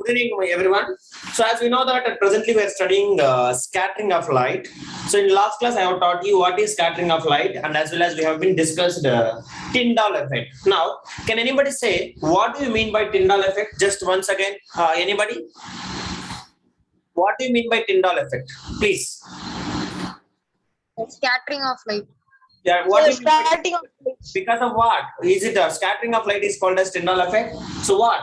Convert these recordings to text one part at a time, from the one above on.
Good evening, everyone. So, as we know that presently we are studying scattering of light. So, in last class, I have taught you what is scattering of light, and as well as we have been discussed Tyndall effect. Now, can anybody say what do you mean by Tyndall effect? Just once again, anybody? What do you mean by Tyndall effect? Please. Scattering of light. Yeah. What do you mean by, Starting of light. because of what? Is it scattering of light is called as Tyndall effect? So what?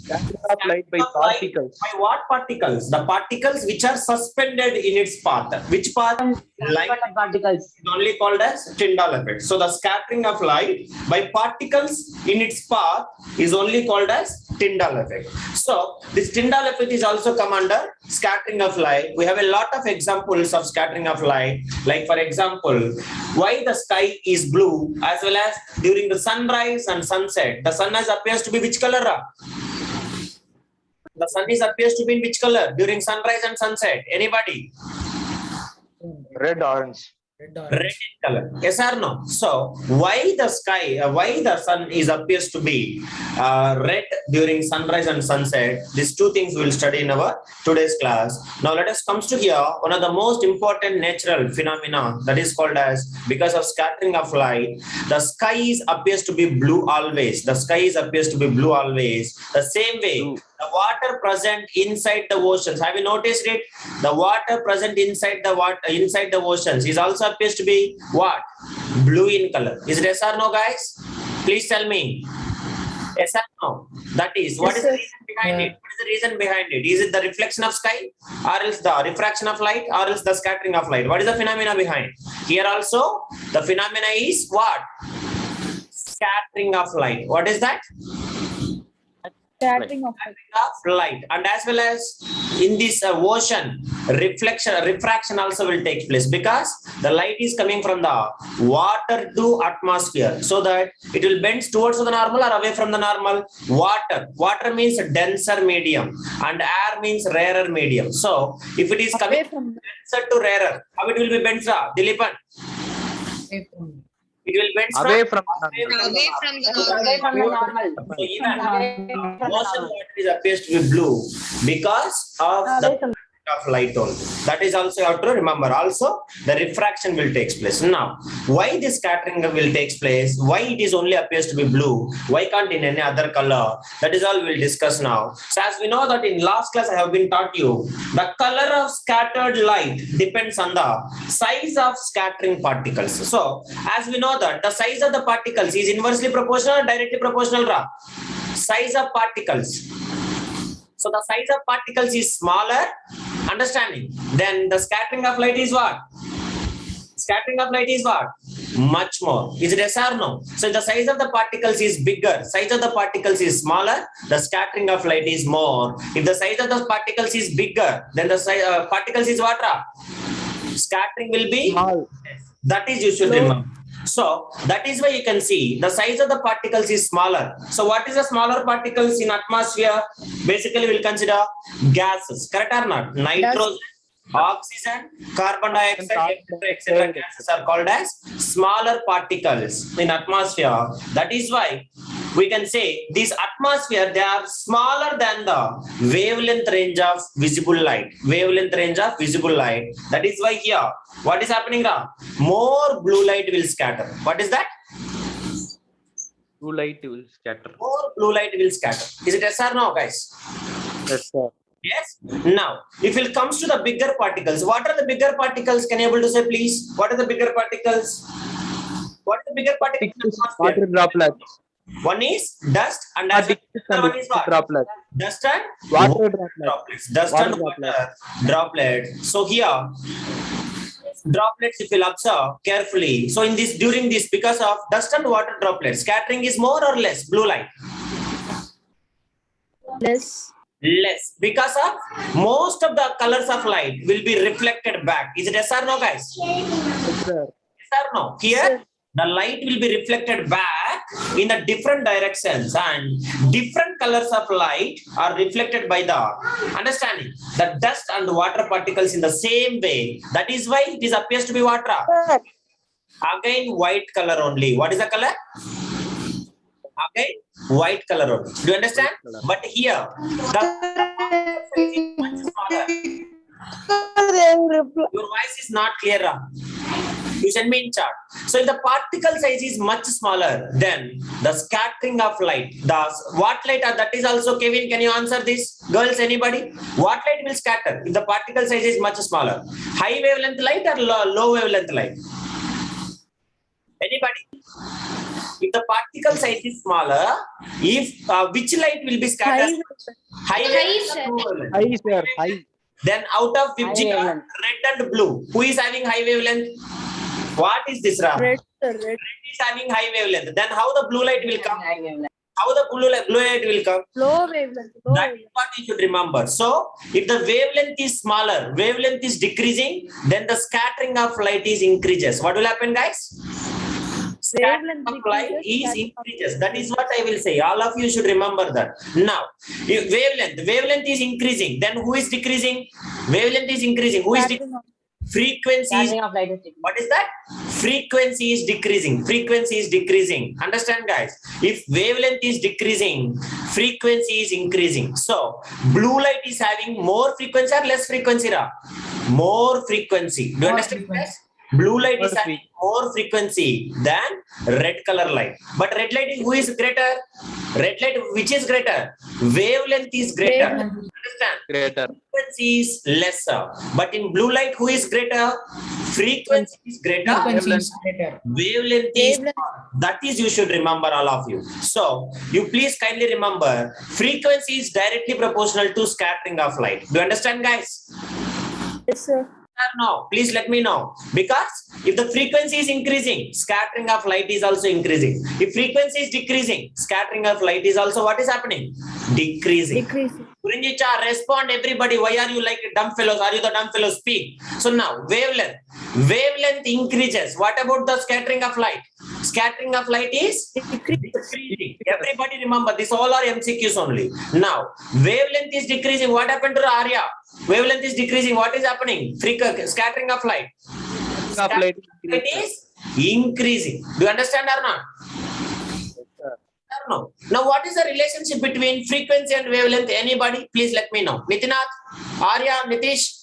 Scattering of light by particles. By what particles? The particles which are suspended in its path. Which path? Light Particles. is only called as Tyndall effect. So the scattering of light by particles in its path is only called as Tyndall effect. So this Tyndall effect is also come under scattering of light. We have a lot of examples of scattering of light. Like for example, why the sky is blue, as well as during the sunrise and sunset. The sun appears to be which color? The sun appears to be in which color during sunrise and sunset? Anybody? Red, orange. Red in color. Yes or no? So why the sky, why the sun appears to be red during sunrise and sunset? These two things we will study in our today's class. Now let us comes to here. One of the most important natural phenomena that is called as, because of scattering of light, the sky appears to be blue always. The sky appears to be blue always. The same way, the water present inside the oceans. Have you noticed it? The water present inside the oceans is also appears to be what? Blue in color. Is it yes or no, guys? Please tell me. Yes or no? That is. What is the reason behind it? What is the reason behind it? Is it the reflection of sky, or else the refraction of light, or else the scattering of light? What is the phenomena behind? Here also, the phenomena is what? Scattering of light. What is that? Scattering of light. And as well as in this ocean, refraction also will take place, because the light is coming from the water to atmosphere, so that it will bend towards the normal or away from the normal. Water means denser medium, and air means rarer medium. So if it is coming from denser to rarer, how it will be bent, Dilipan? It will bend Away from the normal. So even ocean water appears to be blue because of the of light only. That is also you have to remember. Also, the refraction will take place. Now, why this scattering will take place? Why it is only appears to be blue? Why can't in any other color? That is all we will discuss now. So, as we know that in last class I have been taught you, the color of scattered light depends on the size of scattering particles. So, as we know that the size of the particles is inversely proportional or directly proportional, size of particles. So the size of particles is smaller, understanding. Then the scattering of light is what? Scattering of light is what? Much more. Is it yes or no? So the size of the particles is bigger, size of the particles is smaller, the scattering of light is more. If the size of the particles is bigger, then the size particles is what? Scattering will be small. That is you should remember. So that is why you can see the size of the particles is smaller. So what is the smaller particles in atmosphere? Basically we'll consider gases, correct or not? Nitrogen, oxygen, carbon dioxide, etc. gases are called as smaller particles in atmosphere. That is why we can say this atmosphere, they are smaller than the wavelength range of visible light. Wavelength range of visible light. That is why here, what is happening now? More blue light will scatter. What is that? Blue light will scatter. More blue light will scatter. Is it yes or no, guys? Yes, sir. Yes. Now, if it comes to the bigger particles, what are the bigger particles? Can you able to say, please? What are the bigger particles? What are the bigger particles? Water droplets. One is dust, and as well, one is what? Droplets. Dust and Water droplets. Dust Water and water droplets. So here, droplets, if you'll observe carefully. So in this, during this, because of dust and water droplets, scattering is more or less blue light? less. Less, because of most of the colors of light will be reflected back. Is it yes or no, guys? Yes, sir. Yes or no? Here, the light will be reflected back in the different directions, and different colors of light are reflected by the understanding the dust and water particles in the same way. That is why it is appears to be water. Again, white color only. What is the color? Again, white color only. Do you understand? But here, the particle size is much smaller. Your voice is not clear. You send me in chart. So if the particle size is much smaller, then the scattering of light, what light are, that is also, Kevin, can you answer this? Girls, anybody? What light will scatter if the particle size is much smaller? High wavelength light or low wavelength light? Anybody? If the particle size is smaller, if which light will be scattered? High wavelength or low wavelength? High, sir. High. Then out of which red and blue, who is having high wavelength? What is this, Ram? Red, Red is having high wavelength. Then how the blue light will come? How the blue light will come? low wavelength. That is what you should remember. So, if the wavelength is smaller, wavelength is decreasing, then the scattering of light is increases. What will happen, guys? Scattering of light is increases. That is what I will say. All of you should remember that. Now, if wavelength is increasing, then who is decreasing? Wavelength is increasing. Who is decreasing? Frequency is, what is that? Frequency is decreasing. Frequency is decreasing. Understand, guys? If wavelength is decreasing, frequency is increasing. So, blue light is having more frequency or less frequency? More frequency. Do you understand, guys? Blue light is having more frequency than red color light. But red light is, who is greater? Red light, which is greater? Wavelength is greater. Understand? Greater. Frequency is lesser. But in blue light, who is greater? Frequency is greater. Wavelength is more. That is, you should remember, all of you. So, you please kindly remember, frequency is directly proportional to scattering of light. Do you understand, guys? Yes, sir. No, please let me know. Because if the frequency is increasing, scattering of light is also increasing. If frequency is decreasing, scattering of light is also, what is happening? Decreasing. Decreasing. Purinjicha, respond everybody. Why are you like dumb fellows? Are you the dumb fellows? Speak. So now, wavelength. Wavelength increases. What about the scattering of light? Scattering of light is decreasing. Everybody remember, this all are MCQs only. Now, wavelength is decreasing. What happened to Arya? Wavelength is decreasing. What is happening? Scattering of light. Scattering of light is increasing. Do you understand or not? No. Now, what is the relationship between frequency and wavelength? Anybody? Please let me know. Nitinath, Arya, Nitish,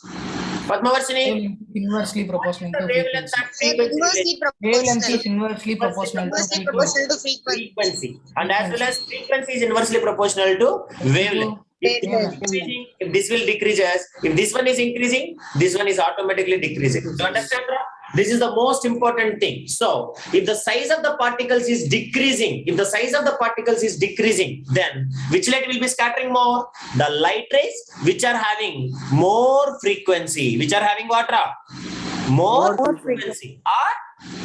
Padmavarshini. Inversely proportional to Wavelength and frequency. frequency. Wavelength is inversely proportional to Frequency. And as well as frequency is inversely proportional to wavelength. If this will decreases, if this one is increasing, this one is automatically decreasing. Do you understand? This is the most important thing. So, if the size of the particles is decreasing, then which light will be scattering more? The light rays which are having more frequency, which are having what? More frequency.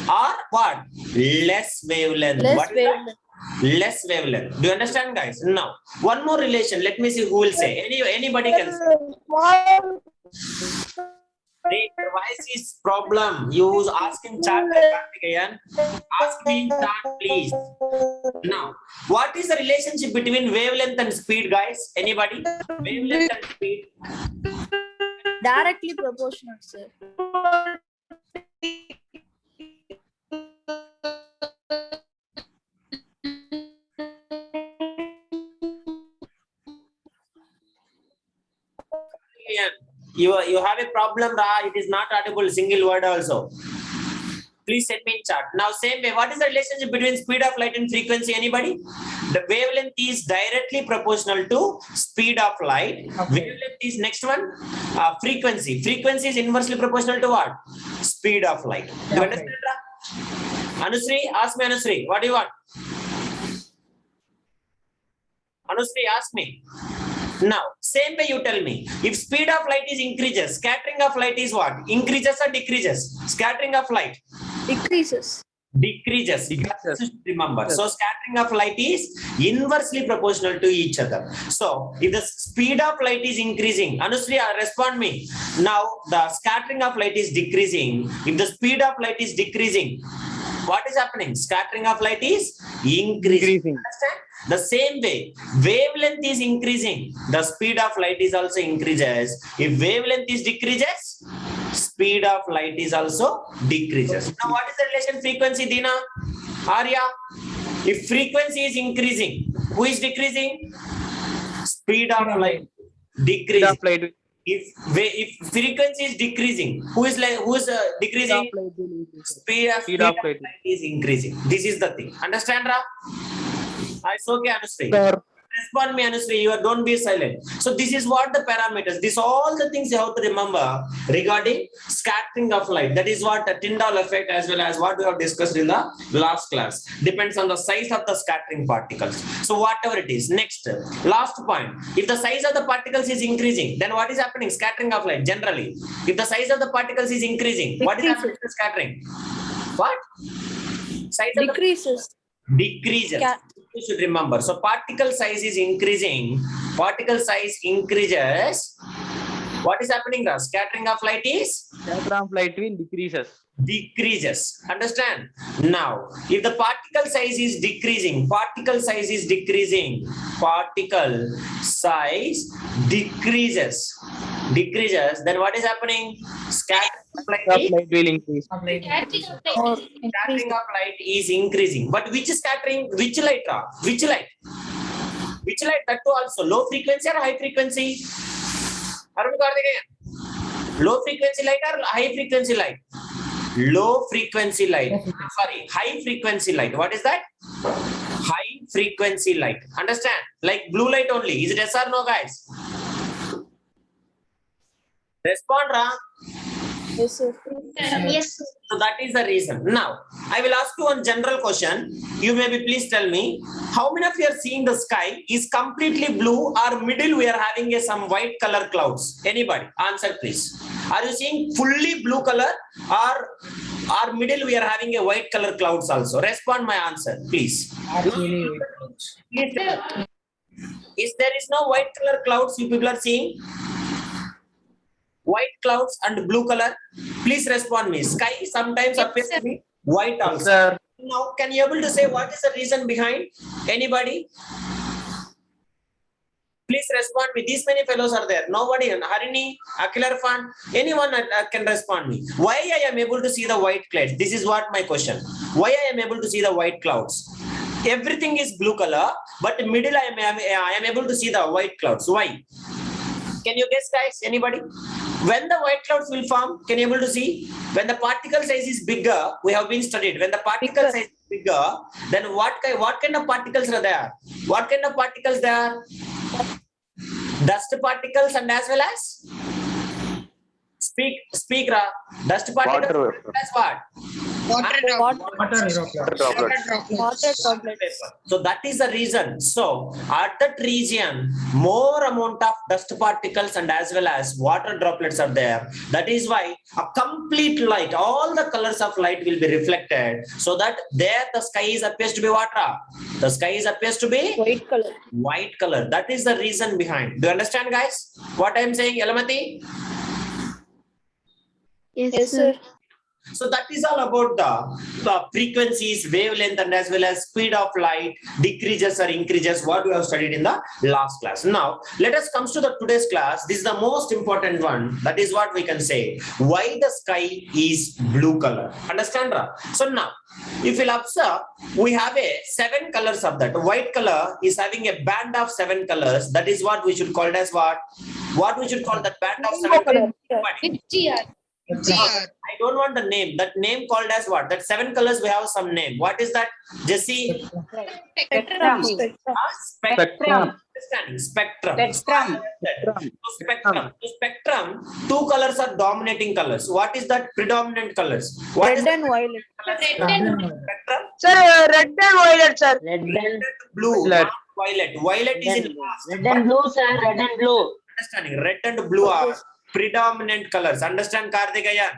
Or what? Less wavelength. What is that? Less wavelength. Do you understand, guys? Now, one more relation. Let me see who will say. Anybody can say. Your voice is problem. You ask in chat. Ask me in chat, please. Now, what is the relationship between wavelength and speed, guys? Anybody? Wavelength and speed. Directly proportional, sir. You have a problem, Ra. It is not audible, single word also. Please send me in chat. Now, same way, what is the relationship between speed of light and frequency? Anybody? The wavelength is directly proportional to speed of light. Wavelength is next one. Frequency. Frequency is inversely proportional to what? Speed of light. Do you understand, Ra? Anusri, ask me, Anusri. What do you want? Anusri, ask me. Now, same way you tell me. If speed of light is increases, scattering of light is what? Increases or decreases? Scattering of light. Decreases. Decreases. Remember. So, scattering of light is inversely proportional to each other. So, if the speed of light is increasing, Anusri, respond me. Now, the scattering of light is decreasing. If the speed of light is decreasing, what is happening? Scattering of light is increasing. Understand? The same way, wavelength is increasing. The speed of light is also increases. If wavelength is decreases, speed of light is also decreases. Now, what is the relation frequency, Dina? Arya? If frequency is increasing, who is decreasing? Speed of light. Speed Decreasing. of light. If frequency is decreasing, who is decreasing? Speed of Speed of light. light is increasing. This is the thing. Understand, Ra? It's okay, Anushree. Sir. Respond me, Anushree. You don't be silent. So this is what the parameters. This all the things you have to remember regarding scattering of light. That is what the Tyndall effect as well as what we have discussed in the last class. Depends on the size of the scattering particles. So whatever it is. Next, last point. If the size of the particles is increasing, then what is happening? Scattering of light generally. If the size of the particles is increasing, what is happening to scattering? What? Size of the Decreases. decreases. Scat- You should remember. So particle size is increasing. Particle size increases. What is happening? The scattering of light is Scatter of light will decreases. decreases. Understand? Now, if the particle size is decreasing, particle size is decreasing. Particle size decreases. Decreases. Then what is happening? Scattering of Scatter light of is light will increase. More increase. scattering of light is increasing. But which scattering? Which light? Which light? Which light? That too also low frequency or high frequency? Arun Karthikeyan. Low frequency light or high frequency light? Low frequency light. Sorry, high frequency light. What is that? High frequency light. Understand? Like blue light only. Is it yes or no, guys? Respond, Ra. Yes, sir. Yes. So that is the reason. Now, I will ask you one general question. You may be please tell me, how many of you are seeing the sky is completely blue or middle we are having some white color clouds? Anybody? Answer please. Are you seeing fully blue color or middle we are having a white color clouds also? Respond my answer, please. Actually, Please tell me. Is there is no white color clouds you people are seeing? White clouds and blue color. Please respond me. Sky sometimes appears to be white also. Sir. Now, can you able to say what is the reason behind? Anybody? Please respond me. These many fellows are there. Nobody. Harini, Akil Irfan, anyone can respond me. Why I am able to see the white clouds? This is what my question. Why I am able to see the white clouds? Everything is blue color, but middle I am able to see the white clouds. Why? Can you guess, guys? Anybody? When the white clouds will form, can you able to see? When the particle size is bigger, we have been studied. When the particle Bigger. size is bigger, then what kind of particles are there? What kind of particles there are? Dust particles and as well as speak, Ra. Dust particles Water. as what? water Water. water droplets. Water droplets. So that is the reason. So at that region, more amount of dust particles and as well as water droplets are there. That is why a complete light, all the colors of light will be reflected. So that there the sky is appears to be water. The sky is appears to be White color. white color. That is the reason behind. Do you understand, guys? What I am saying, Elamati? Yes, sir. So that is all about the frequencies, wavelength, and as well as speed of light decreases or increases, what we have studied in the last class. Now, let us come to the today's class. This is the most important one. That is what we can say. Why the sky is blue color. Understand, Ra? So now, if you'll observe, we have a 7 colors of that. White color is having a band of 7 colors. That is what we should call it as what? What we should call that band of 7 colors? I don't want the name. That name called as what? That 7 colors we have some name. What is that? Jesse? Spectrum. Spectrum. Spectrum. Understanding. Spectrum. Spectrum. Spectrum. 2 colors are dominating colors. What is that? Predominant colors. What is Red and violet. spectrum? Sir, red and violet, sir. Red and Blue. Violet. Not violet. Violet is in last. red and blue, sir. Red and blue. Understanding. Red and blue are predominant colors. Understand, Karthikeyan?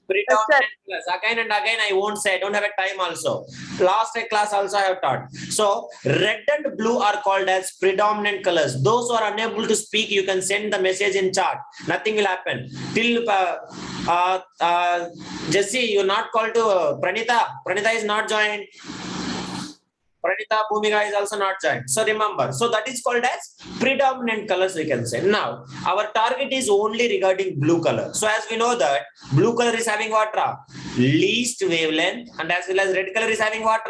Predominant colors. Again and again, I won't say. I don't have a time also. Last class also I have taught. So, red and blue are called as predominant colors. Those who are unable to speak, you can send the message in chat. Nothing will happen. Till Jesse, you're not called to Pranita. Pranita is not joined. Pranita, Bhumika is also not joined. So remember, so that is called as predominant colors, we can say. Now, our target is only regarding blue color. So as we know that blue color is having what? Least wavelength, and as well as red color is having what?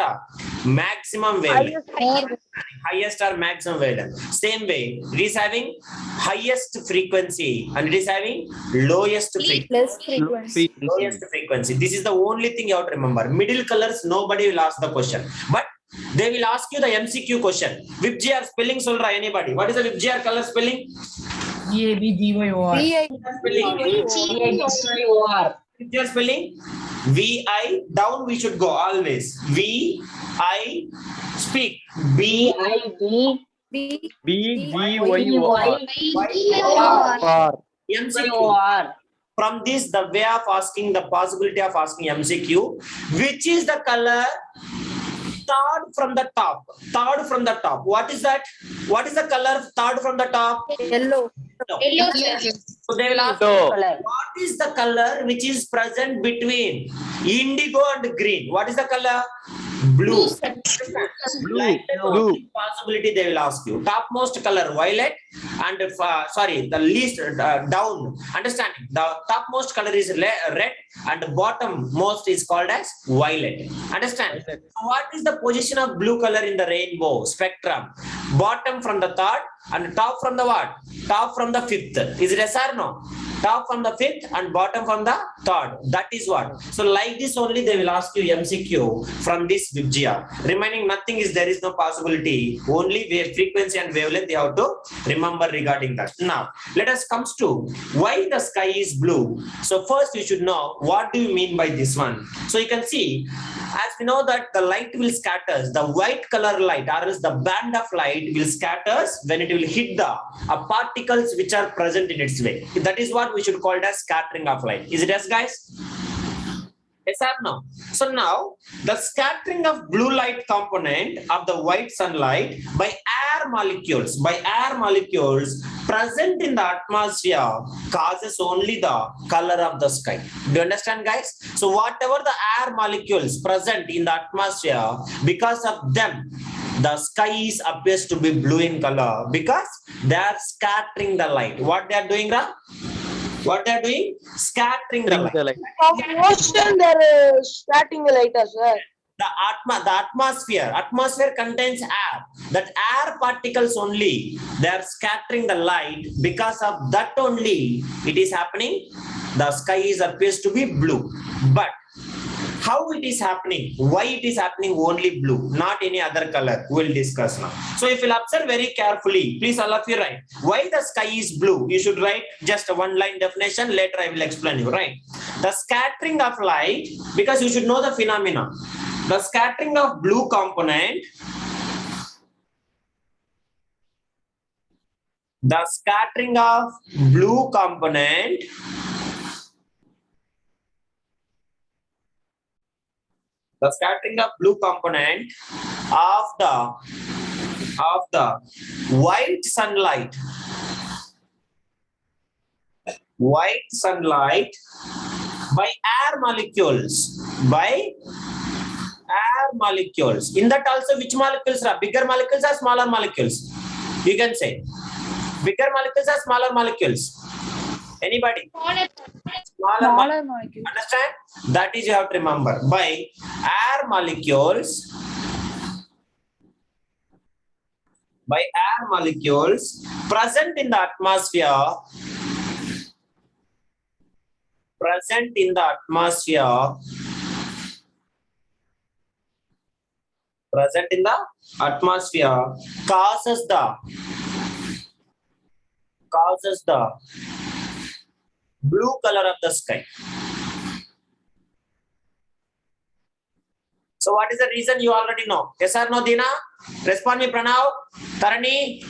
Maximum wavelength. Highest or maximum wavelength. Same way, it is having highest frequency and it is having lowest frequency. Less frequency. Lowest frequency. This is the only thing you have to remember. Middle colors, nobody will ask the question, but they will ask you the MCQ question. VIBGR spelling solra anybody? What is the VIBGR color spelling? GABGYOR. VIBGYOR. VIBGR spelling? VI down we should go always. VI speak. B BGYOR. MCQ. From this, the way of asking, the possibility of asking MCQ, which is the color? Third from the top. Third from the top. What is that? What is the color third from the top? Yellow. No. Yellow. So they will ask, So, what is the color which is present between indigo and green? What is the color? Blue. Like that Blue. only possibility they will ask you. Topmost color violet, and the least down. Understanding? The topmost color is red, and the bottom most is called as violet. Understand? So what is the position of blue color in the rainbow spectrum? Bottom from the third and top from the what? Top from the fifth. Is it yes or no? Top from the fifth and bottom from the third. That is what. So like this only they will ask you MCQ from this VIBGR. Remaining nothing is, there is no possibility. Only wave frequency and wavelength they have to remember regarding that. Now let us come to why the sky is blue. So first you should know what do you mean by this one. So you can see, as we know that the light will scatters, the white color light or else the band of light will scatters when it will hit the particles which are present in its way. That is what we should call it as scattering of light. Is it yes, guys? Yes or no? So now the scattering of blue light component of the white sunlight by air molecules present in the atmosphere causes only the color of the sky. Do you understand, guys? So whatever the air molecules present in the atmosphere, because of them the skies appears to be blue in color because they are scattering the light. What they are doing, Ra? What they are doing? Scattering the light. Of motion, they're starting the light as well. The atmosphere contains air. That air particles only, they are scattering the light. Because of that only it is happening. The sky appears to be blue. But how it is happening? Why it is happening only blue, not any other color? We'll discuss now. So if you'll observe very carefully, please all of you write. Why the sky is blue? You should write just a one line definition. Later I will explain you, right? The scattering of light, because you should know the phenomena. The scattering of blue component, the scattering of blue component of the white sunlight by air molecules. In that also, which molecules are bigger molecules or smaller molecules? You can say bigger molecules or smaller molecules. Anybody? Smaller molecules. Understand? That is you have to remember. By air molecules present in the atmosphere, causes the blue color of the sky. So what is the reason? You already know. Yes or no, Dina? Respond me, Pranav, Tarani.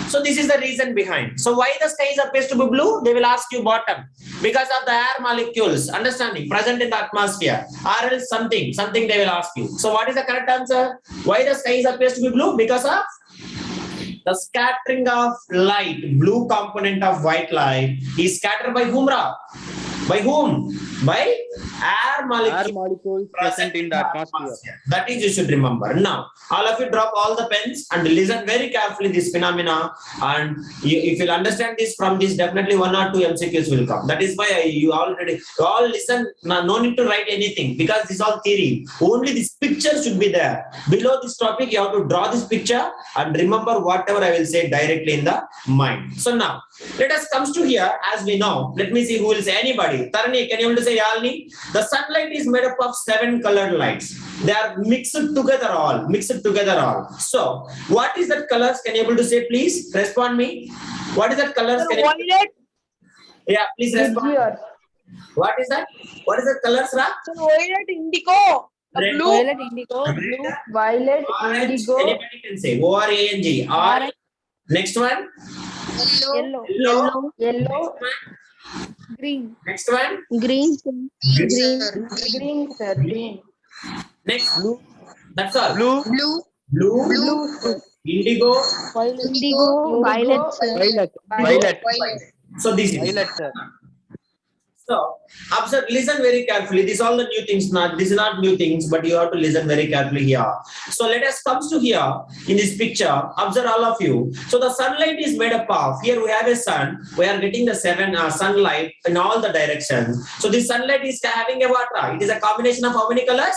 So this is the reason behind. So why the sky appears to be blue? They will ask you bottom. Because of the air molecules, understanding, present in the atmosphere, or else something they will ask you. So what is the correct answer? Why the sky appears to be blue? Because of the scattering of light, blue component of white light is scattered by whom? By whom? By air Air molecule molecules present in the atmosphere. That is, you should remember. Now, all of you drop all the pens and listen very carefully this phenomena. And if you'll understand this from this, definitely 1 or 2 MCQs will come. That is why you all listen. No need to write anything because this is all theory. Only this picture should be there. Below this topic, you have to draw this picture and remember whatever I will say directly in the mind. So now, let us comes to here. As we know, let me see who will say. Anybody? Tarani, can you able to say Yalni? The sunlight is made up of 7 colored lights. They are mixed together all. So, what is that colors? Can you able to say, please? Respond me. What is that colors? Can you... Violet, Yeah, please respond. What is that? What is that colors, Ra? sir, violet, indigo, Red, blue, Violet, indigo, blue, Violet, orange. indigo, Anybody can say ORANG. Orange. Next one. yellow, Yellow. yellow, green, Next one. green, green, sir, green, Next. Blue. That's all. Blue, Blue. blue, sir, Indigo. indigo, violet, violet, So this is. violet, sir. So observe, listen very carefully. These all the new things. These are not new things, but you have to listen very carefully here. So let us comes to here in this picture. Observe all of you. So the sunlight is made up of. Here we have a sun. We are getting the 7 sunlight in all the directions. So this sunlight is having a what? It is a combination of how many colors?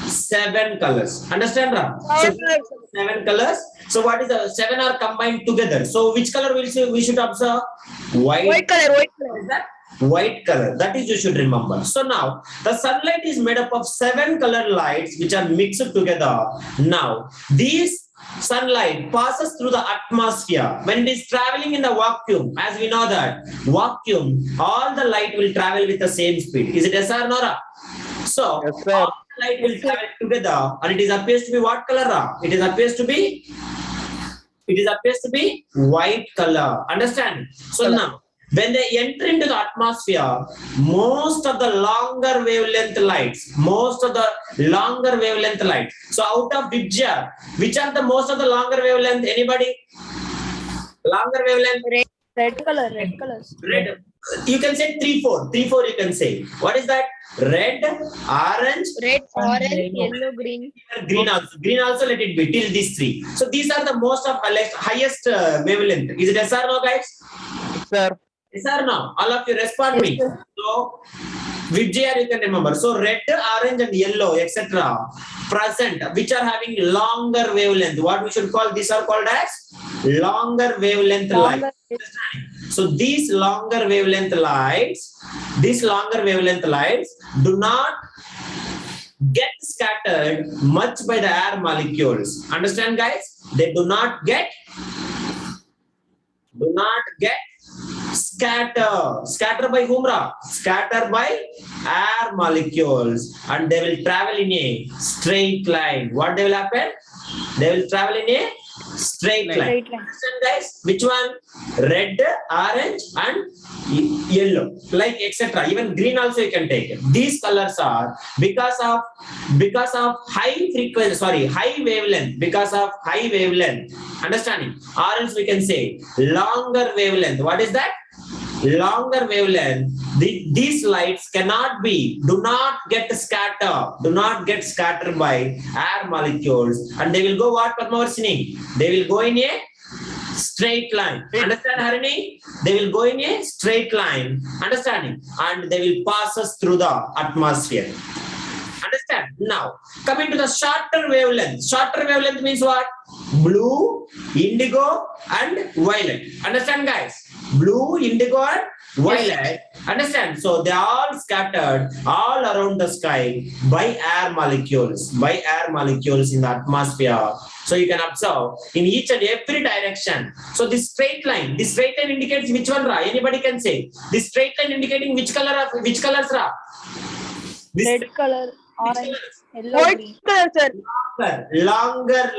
7 colors. Understand, Ram? So 7 colors. So what is the 7 are combined together? So which color we should observe? white color, white color. What is that? White color. That is, you should remember. So now the sunlight is made up of 7 colored lights which are mixed together. Now these sunlight passes through the atmosphere. When it is traveling in the vacuum, as we know that vacuum, all the light will travel with the same speed. Is it yes or no? So Yes, sir. all the light will travel together, and it is appears to be what color? It is appears to be white color. Understand? So now, when they enter into the atmosphere, most of the longer wavelength lights. So out of which are the most of the longer wavelength? Anybody? Longer wavelength? red colors. Red. You can say 3, 4. 3, 4 you can say. What is that? Red, orange, Red, orange, yellow, green. green also let it be till these 3. So these are the most of highest wavelength. Is it yes or no, guys? Sir. Yes or no? All of you respond me. So which you can remember. So red, orange and yellow, etc. present, which are having longer wavelength. What we should call, these are called as longer wavelength lights. So these longer wavelength lights do not get scattered much by the air molecules. Understand, guys? They do not get scatter by whom? Scatter by air molecules, and they will travel in a straight line. What they will happen? They will travel in a straight line. Understand, guys? Which one? Red, orange and yellow, like etc. Even green also you can take. These colors are because of high wavelength. Because of high wavelength. Understanding? Or else we can say longer wavelength. What is that? Longer wavelength. These lights do not get scattered by air molecules, and they will go what, Padmavarshini? They will go in a straight line. Understand, Harini? They will go in a straight line. Understanding? And they will pass us through the atmosphere. Understand? Now, coming to the shorter wavelength. Shorter wavelength means what? Blue, indigo, and violet. Understand, guys? Blue, indigo, and violet. Understand? So they are all scattered all around the sky by air molecules. In the atmosphere. So you can observe in each and every direction. So this straight line indicates which one, Ra? Anybody can say. This straight line indicating which colors, Ra? Red color, orange, yellow, White green. color, sir. Longer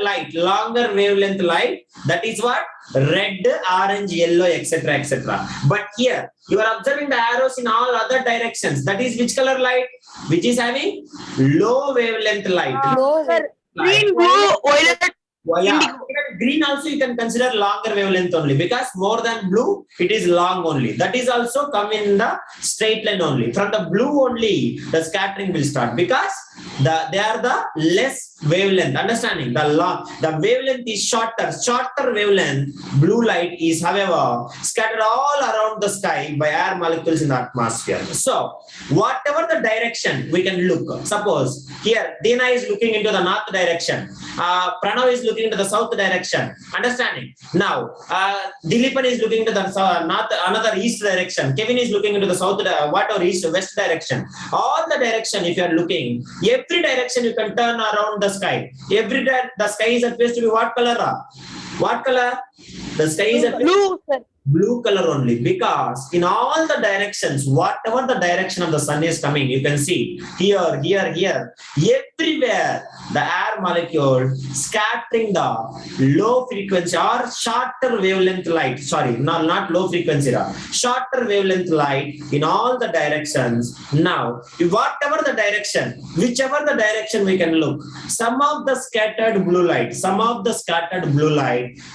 wavelength light. That is what? Red, orange, yellow, etc. But here you are observing the arrows in all other directions. That is which color light? Which is having low wavelength light. Low, Sir, green, blue, violet. Well, yeah. Even green also you can consider longer wavelength only, because more than blue, it is long only. That is also come in the straight line only. From the blue only, the scattering will start, because they are the less wavelength. Understanding? The wavelength is shorter wavelength. Blue light is, however, scattered all around the sky by air molecules in the atmosphere. So, whatever the direction we can look. Suppose here Dina is looking into the north direction. Pranav is looking into the south direction. Understanding? Now, Dilipan is looking into the north, another east direction. Kevin is looking into the south, whatever east, west direction. All the direction, if you are looking, every direction you can turn around the sky. The sky is appears to be what color? What color? The sky is Blue, sir. blue color only, because in all the directions, whatever the direction of the sun is coming, you can see here, everywhere the air molecule scattering the low frequency or shorter wavelength light. Sorry, not low frequency, shorter wavelength light in all the directions. Now, whatever the direction, whichever the direction we can look, some of the scattered blue light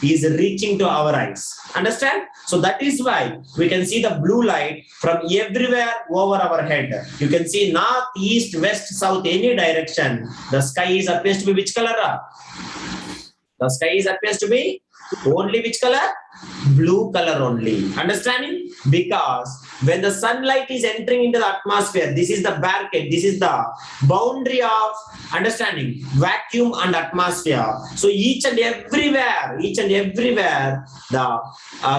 is reaching to our eyes. Understand? So that is why we can see the blue light from everywhere over our head. You can see north, east, west, south, any direction. The sky is appears to be which color? The sky is appears to be only which color? Blue color only. Understanding? Because when the sunlight is entering into the atmosphere, this is the barricade, this is the boundary of understanding vacuum and atmosphere. So each and everywhere, the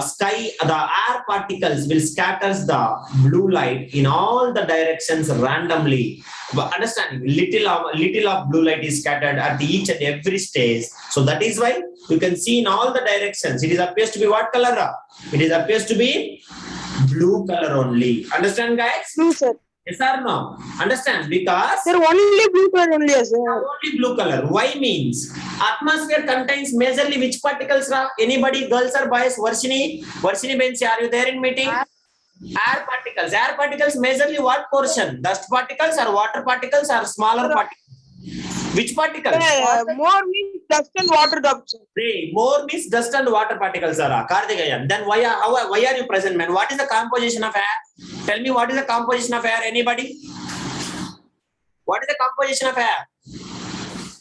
sky, the air particles will scatter the blue light in all the directions randomly. But understanding, little of blue light is scattered at each and every stage. So that is why you can see in all the directions, it is appears to be what color? It is appears to be blue color only. Understand, guys? Blue, sir. Yes or no? Understand? Because Sir, only blue color only, sir. only blue color. Why means atmosphere contains majorly which particles? Anybody, girls or boys? Varshini Bensi, are you there in meeting? Air particles. Air particles majorly what portion? Dust particles or water particles or smaller particles? Which particles? More means dust and water drops. More means dust and water particles, Karthikeyan. Then why are you present, man? What is the composition of air? Tell me, what is the composition of air? Anybody? What is the composition of air?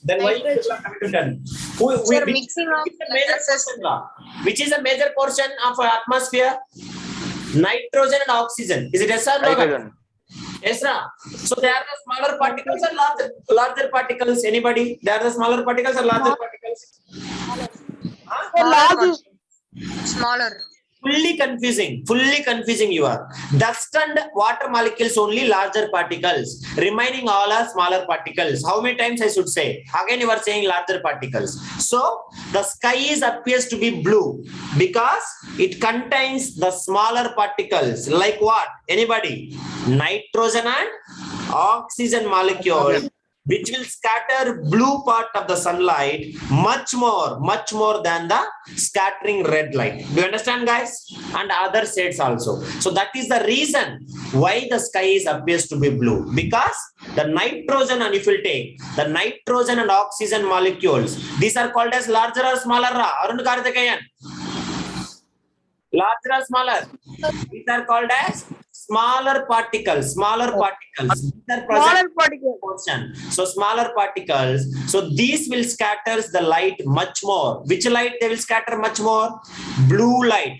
Then why you are coming to tell? Sir, mixing of Which is a major portion of atmosphere? Nitrogen and oxygen. Is it yes or no? Nitrogen. Yes, na? So they are the smaller particles or larger particles? Anybody? They are the smaller particles or larger particles? Large. Smaller. Fully confusing you are. Dust and water molecules only larger particles. Remaining all are smaller particles. How many times I should say? Again you are saying larger particles. So the sky appears to be blue because it contains the smaller particles. Like what? Anybody? Nitrogen and oxygen molecule, which will scatter blue part of the sunlight much more than the scattering red light. Do you understand, guys? And other shades also. So that is the reason why the sky appears to be blue, because the nitrogen, and if you take the nitrogen and oxygen molecules, these are called as larger or smaller? Arun Karthikeyan. Larger or smaller? These are called as smaller particles. These are Smaller particles. portion. So smaller particles. So these will scatter the light much more. Which light they will scatter much more? Blue light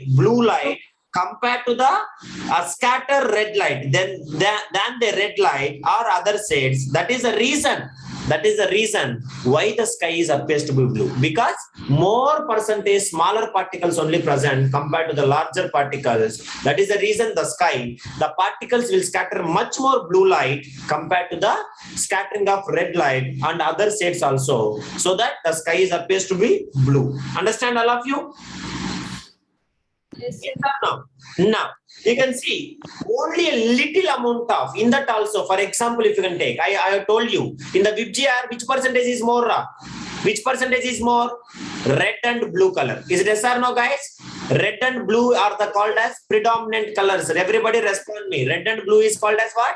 compared to the scatter red light. Then the red light or other shades. That is the reason why the sky appears to be blue, because more percentage smaller particles only present compared to the larger particles. That is the reason the particles will scatter much more blue light compared to the scattering of red light and other shades also, so that the sky appears to be blue. Understand, all of you? Yes, no. Now you can see only a little amount of in that also. For example, if you can take, I have told you in the VGR, which percentage is more? Which percentage is more? Red and blue color. Is it yes or no, guys? Red and blue are called as predominant colors. Everybody respond me. Red and blue is called as what?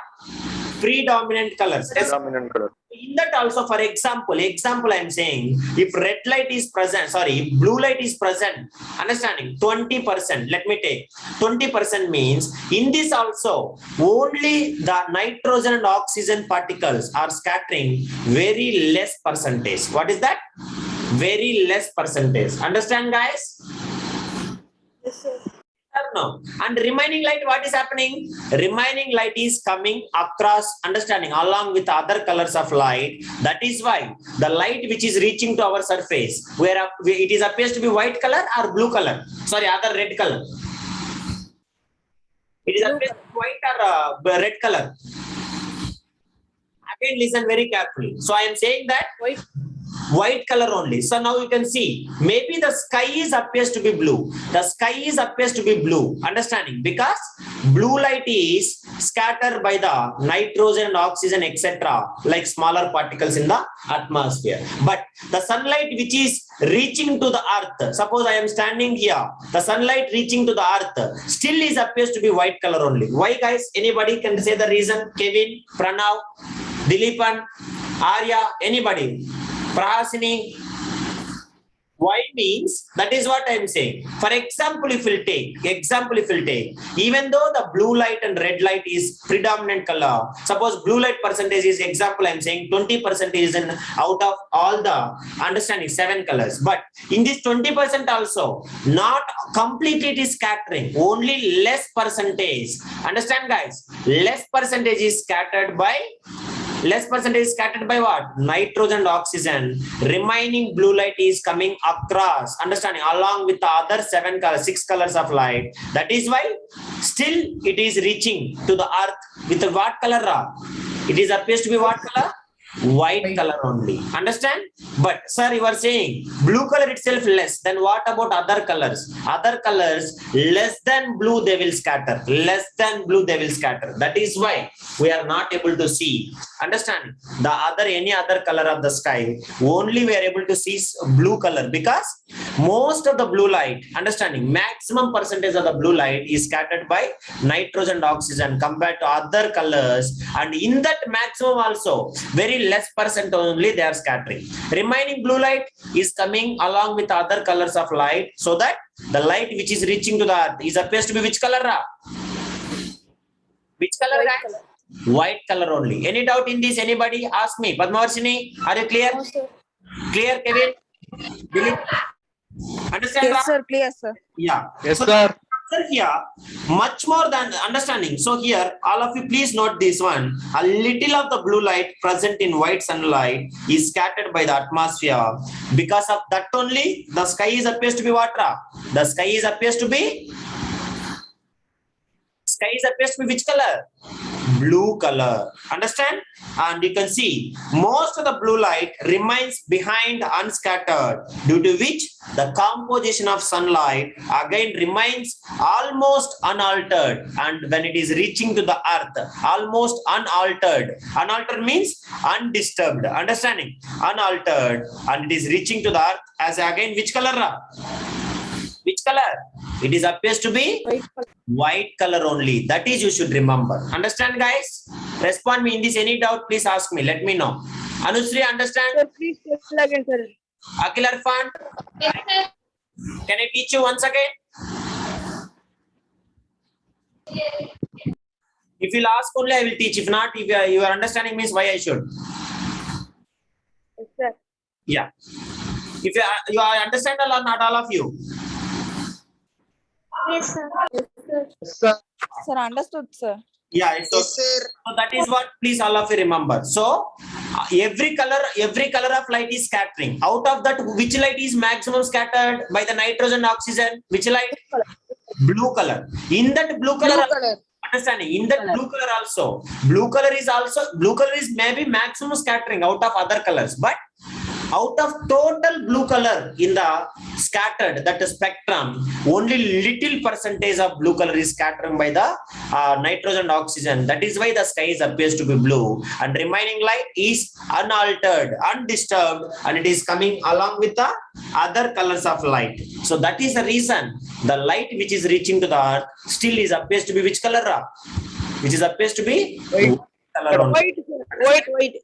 predominant colors. Predominant color. In that also, for example, I am saying, if red light is present, sorry, if blue light is present, understanding 20%, let me take 20% means in this also only the nitrogen and oxygen particles are scattering very less percentage. What is that? Very less percentage. Understand, guys? Yes, sir. No. And remaining light, what is happening? Remaining light is coming across, understanding, along with other colors of light. That is why the light which is reaching to our surface, where it is appears to be white color or blue color, sorry, other red color. It is appears to be white or red color. Again, listen very carefully. So I am saying that white color only. So now you can see, maybe the sky is appears to be blue. The sky is appears to be blue. Understanding? Because blue light is scattered by the nitrogen and oxygen, etc., like smaller particles in the atmosphere. But the sunlight which is reaching to the earth, suppose I am standing here, the sunlight reaching to the earth still is appears to be white color only. Why, guys? Anybody can say the reason? Kevin, Pranav, Dilipan, Arya, anybody? Prasini. Why means, that is what I am saying. For example, if we'll take, even though the blue light and red light is predominant color, suppose blue light percentage is, example I am saying 20% is in out of all the understanding 7 colors. But in this 20% also, not completely it is scattering, only less percentage. Understand, guys? Less percentage is scattered by what? Nitrogen and oxygen. Remaining blue light is coming across, understanding, along with the other 6 colors of light. That is why still it is reaching to the earth with the what color? It is appears to be what color? White color only. Understand? But sir, you are saying blue color itself less. Then what about other colors? Other colors less than blue they will scatter. Less than blue they will scatter. That is why we are not able to see. Understand? The any other color of the sky, only we are able to see blue color, because most of the blue light, understanding, maximum percentage of the blue light is scattered by nitrogen and oxygen compared to other colors, and in that maximum also very less percent only they are scattering. Remaining blue light is coming along with other colors of light, so that the light which is reaching to the earth is appears to be which color? Which color, guys? White color only. Any doubt in this? Anybody? Ask me. Padmavarshini, are you clear? No, sir. Clear, Kevin? Dilip? Understand? Yes, Ram? sir. Clear, sir. Yeah. Yes, So, sir. here, much more than understanding. So here, all of you please note this one. A little of the blue light present in white sunlight is scattered by the atmosphere. Because of that only, the sky is appears to be what? The sky is appears to be which color? Blue color. Understand? And you can see most of the blue light remains behind unscattered, due to which the composition of sunlight again remains almost unaltered, and when it is reaching to the earth, almost unaltered. Unaltered means undisturbed. Understanding? Unaltered, and it is reaching to the earth as again which color? Which color? It is appears to be white color only. That is, you should remember. Understand, guys? Respond me in this. Any doubt, please ask me. Let me know. Anusri, understand? Sir, please tell again, sir. Akhil Arfan, can I teach you once again? If you'll ask only, I will teach. If not, if you are understanding means why I should. Yes, sir. Yeah. If you understand or not, all of you. Yes, sir. Yes, sir. Sir, understood, sir. Yeah, it's okay. So that is what please all of you remember. So every color of light is scattering. Out of that, which light is maximum scattered by the nitrogen and oxygen? Which light? Blue color. In that blue color. Understanding? In that blue color is maybe maximum scattering out of other colors, but out of total blue color in the scattered, that spectrum, only little percentage of blue color is scattering by the nitrogen and oxygen. That is why the sky appears to be blue, and remaining light is unaltered, undisturbed, and it is coming along with the other colors of light. So that is the reason the light which is reaching to the earth still is appears to be which color? Which is appears to be white color only. White, sir. White.